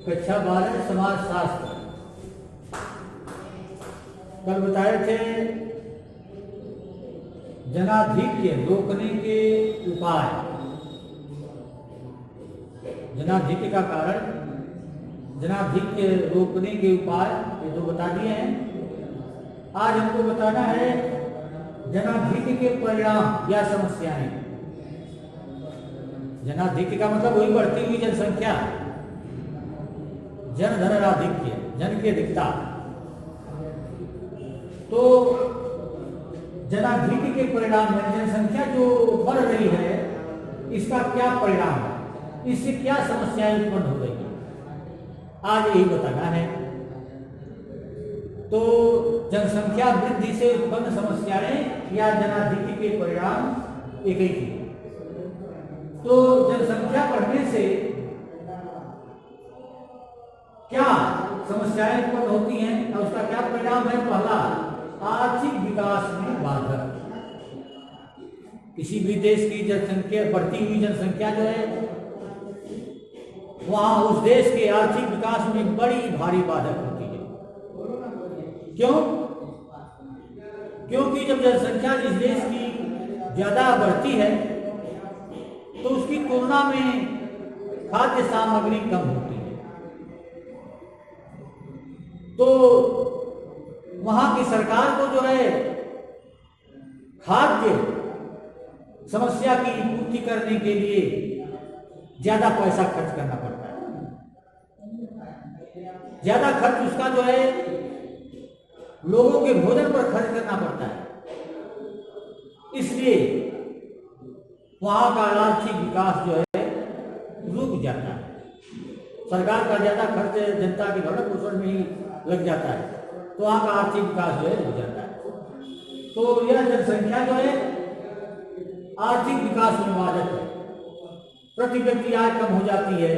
कक्षा 12 समाज शास्त्र। कल बताए थे जनाधिक्य रोकने के उपाय, जनाधिक्य का कारण, जनाधिक्य रोकने के उपाय, ये तो बता दिए हैं। आज हमको बताना है जनाधिक्य के परिणाम या समस्याएं। जनाधिक्य का मतलब वही बढ़ती हुई जनसंख्या, जनधनराधिक्य, जन की अधिकता। तो जनाधिक्य के परिणाम में जनसंख्या जो बढ़ रही है, इसका क्या परिणाम है, इससे क्या समस्याएं उत्पन्न हो रही है, आज यही बताना है। तो जनसंख्या वृद्धि से उत्पन्न समस्याएं या जनाधिक्य के परिणाम एक ही थी। तो जनसंख्या बढ़ने से क्या समस्याएं उत्पन्न होती हैं और उसका क्या परिणाम है? पहला, आर्थिक विकास में बाधा। किसी भी देश की जनसंख्या, बढ़ती हुई जनसंख्या जो है, वहां उस देश के आर्थिक विकास में बड़ी भारी बाधक होती है। क्यों? क्योंकि जब जनसंख्या जिस देश की ज्यादा बढ़ती है तो उसकी तुलना में खाद्य सामग्री कम होती है, तो वहां की सरकार को जो है खाद्य समस्या की पूर्ति करने के लिए ज्यादा पैसा खर्च करना पड़ता है। ज्यादा खर्च उसका जो है लोगों के भोजन पर खर्च करना पड़ता है, इसलिए वहां का आर्थिक विकास जो है रुक जाता है। सरकार का ज्यादा खर्च जनता के भरण पोषण में ही लग जाता है, तो वहां का आर्थिक विकास जो है रुक जाता है। तो यह जनसंख्या जो है आर्थिक विकास में बाधक है। प्रति व्यक्ति आय कम हो जाती है,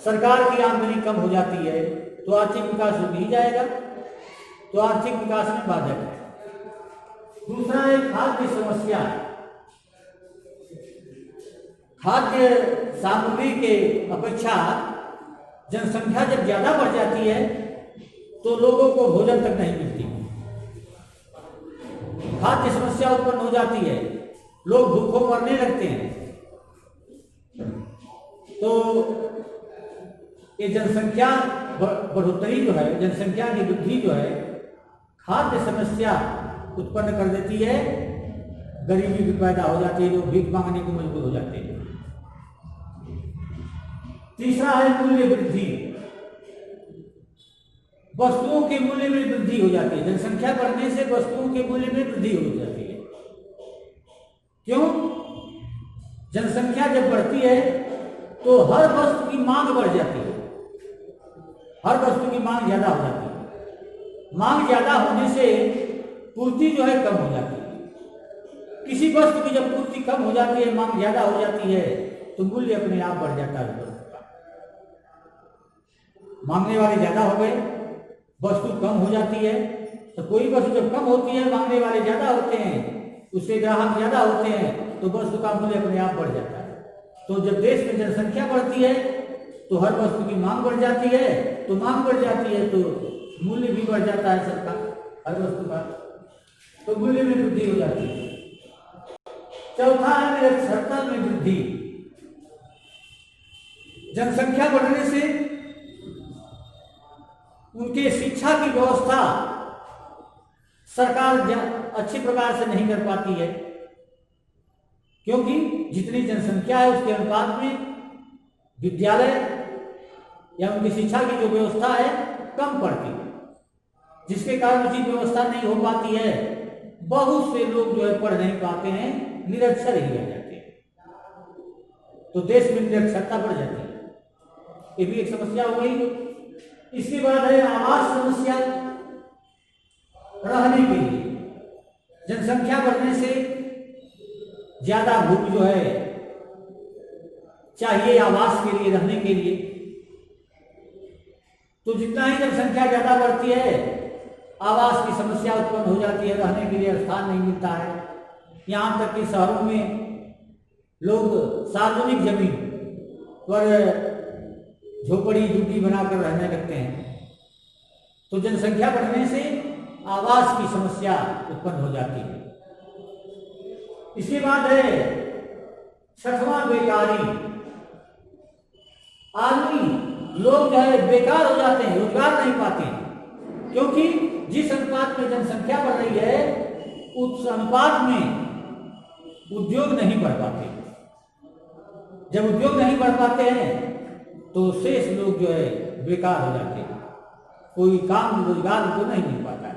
सरकार की आमदनी कम हो जाती है, तो आर्थिक विकास रुक ही जाएगा, तो आर्थिक विकास में बाधक है। दूसरा है खाद्य समस्या। खाद्य सामग्री के अपेक्षा जनसंख्या जब ज्यादा बढ़ जाती है तो लोगों को भोजन तक नहीं मिलती, खाद्य समस्या उत्पन्न हो जाती है, लोग भूखों मरने लगते हैं। तो ये जनसंख्या बढ़ोतरी जो है, जनसंख्या की वृद्धि जो है, खाद्य समस्या उत्पन्न कर देती है, गरीबी भी पैदा हो जाती है, लोग भीख मांगने को मजबूर हो जाते हैं। तीसरा है मूल्य वृद्धि। वस्तुओं के मूल्य में वृद्धि हो जाती है, जनसंख्या बढ़ने से वस्तुओं के मूल्य में वृद्धि हो जाती है। क्यों? जनसंख्या जब बढ़ती है तो हर वस्तु की मांग बढ़ जाती है, हर वस्तु की मांग ज्यादा हो जाती है। मांग ज्यादा होने से पूर्ति जो है कम हो जाती है। किसी वस्तु की जब पूर्ति कम हो जाती है, मांग ज्यादा हो जाती है, तो मूल्य अपने आप बढ़ जाता है। मांगने वाले ज्यादा हो गए, वस्तु कम हो जाती है, तो कोई वस्तु जब कम होती है, मांगने वाले ज्यादा होते हैं, उसके ग्राहक ज्यादा होते हैं, तो वस्तु का मूल्य अपने आप बढ़ जाता है। तो जब देश में जनसंख्या बढ़ती है तो हर वस्तु की मांग बढ़ जाती है, तो मांग बढ़ जाती है तो मूल्य भी बढ़ जाता है सबका, हर वस्तु का, तो मूल्य में वृद्धि हो जाती है। चौथा है निरक्षरता में वृद्धि। जनसंख्या बढ़ने से उनके शिक्षा की व्यवस्था सरकार अच्छी प्रकार से नहीं कर पाती है, क्योंकि जितनी जनसंख्या है उसके अनुपात में विद्यालय या उनकी शिक्षा की जो व्यवस्था है कम पड़ती है, जिसके कारण उचित व्यवस्था नहीं हो पाती है। बहुत से लोग जो है पढ़ नहीं पाते हैं, निरक्षर ही रह जाते हैं, तो देश में निरक्षरता बढ़ जाती है। ये भी एक समस्या हो गई। इसके बाद है आवास समस्या। रहने के लिए जनसंख्या बढ़ने से ज्यादा भूमि जो है चाहिए आवास के लिए, रहने के लिए, तो जितना ही जनसंख्या ज्यादा बढ़ती है आवास की समस्या उत्पन्न हो जाती है, रहने के लिए स्थान नहीं मिलता है। यहाँ तक कि शहरों में लोग सार्वजनिक जमीन पर झोपड़ी झुग्गी बनाकर रहने लगते हैं। तो जनसंख्या बढ़ने से आवास की समस्या उत्पन्न हो जाती है। इसके बाद है छठवां बेकारी। आदमी लोग जो है बेकार हो जाते हैं, रोजगार नहीं पाते हैं, क्योंकि जिस अनुपात में जनसंख्या बढ़ रही है उस अनुपात में उद्योग नहीं बढ़ पाते। जब उद्योग नहीं बढ़ पाते हैं तो शेष लोग जो है बेकार हो जाते हैं, कोई काम रोजगार उनको नहीं मिल पाता है,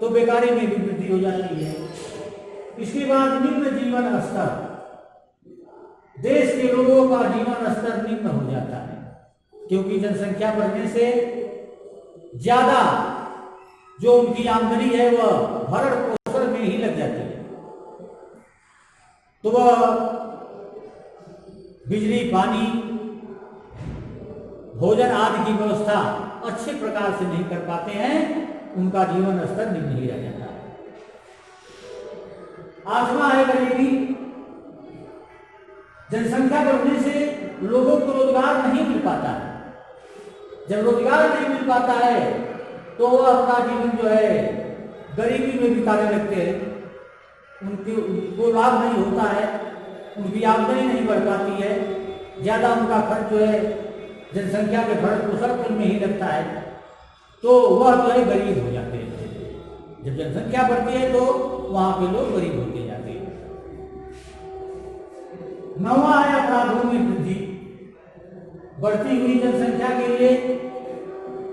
तो बेकारी में भी वृद्धि हो जाती है। इसके बाद निम्न जीवन स्तर, देश के लोगों का जीवन स्तर निम्न हो जाता है, क्योंकि जनसंख्या बढ़ने से ज्यादा जो उनकी आमदनी है वह भरण पोषण में ही लग जाती है, तो वह बिजली पानी भोजन आदि की व्यवस्था अच्छे प्रकार से नहीं कर पाते हैं, उनका जीवन स्तर निम्न ही रह जाता है। आठवां है गरीबी। जनसंख्या बढ़ने से लोगों को रोजगार नहीं मिल पाता है। जब रोजगार नहीं मिल पाता है तो वह अपना जीवन जो है गरीबी में बिताने लगते हैं, उनको लाभ नहीं होता है, उनकी आमदनी नहीं बढ़ पाती है, ज्यादा उनका खर्च जो है जनसंख्या के भरण पोषण में ही लगता है, तो वह जो है गरीब हो जाते हैं। जब जनसंख्या बढ़ती है तो वहां पे लोग गरीब होते जाते हैं। नौवां है अपराधों में वृद्धि। बढ़ती हुई जनसंख्या के लिए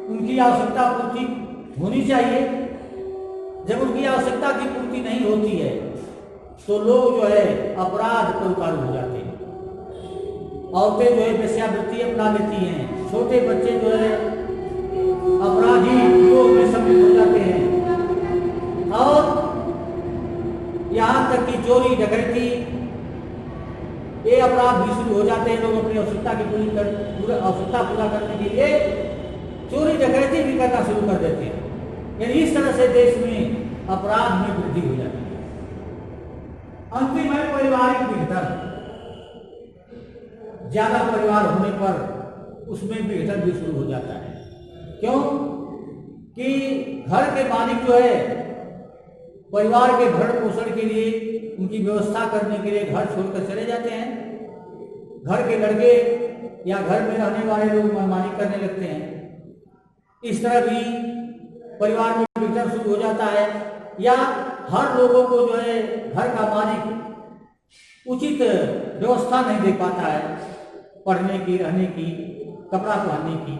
उनकी आवश्यकता पूर्ति होनी चाहिए। जब उनकी आवश्यकता की पूर्ति नहीं होती है तो लोग जो है अपराध को उतारू हो जाते हैं। औरतें जो है वेश्यावृत्ति अपना लेती हैं, छोटे बच्चे जो है अपराधी लोग में सम्मिलित हो जाते हैं, और यहाँ तक कि चोरी डकैती ये अपराध भी शुरू हो जाते हैं। लोग अपनी आवश्यकता की आवश्यकता पूरा करने के लिए चोरी डकैती भी करना शुरू कर देते हैं। यानी इस तरह से देश में अपराध में वृद्धि हो जाती है। अंतिम है पारिवारिक विघटन। ज्यादा परिवार होने पर उसमें विघटन भी शुरू हो जाता है। क्यों कि घर के मालिक जो है परिवार के भरण पोषण के लिए उनकी व्यवस्था करने के लिए घर छोड़कर चले जाते हैं। घर के लड़के या घर में रहने वाले लोग मनमानी करने लगते हैं। इस तरह भी परिवार में विघटन शुरू हो जाता है। या हर लोगों को जो है घर का मालिक उचित व्यवस्था नहीं दे पाता है, पढ़ने की, रहने की, कपड़ा पहनने की,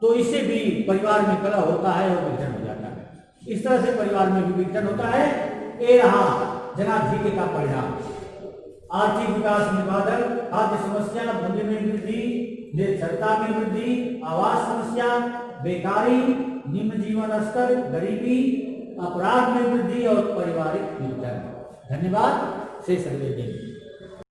तो इससे भी परिवार में कलह होता है और विघटन हो जाता है। इस तरह से परिवार में भी विघटन होता है। ये रहा जनाधिक्य का परिणाम। आर्थिक विकास में बाधक, खाद्य समस्या, मूल्य में वृद्धि, निरक्षरता में वृद्धि, आवास समस्या, बेकारी, निम्न जीवन स्तर, गरीबी, अपराध में वृद्धि और पारिवारिक विघटन। धन्यवाद। शेष अगले दिन।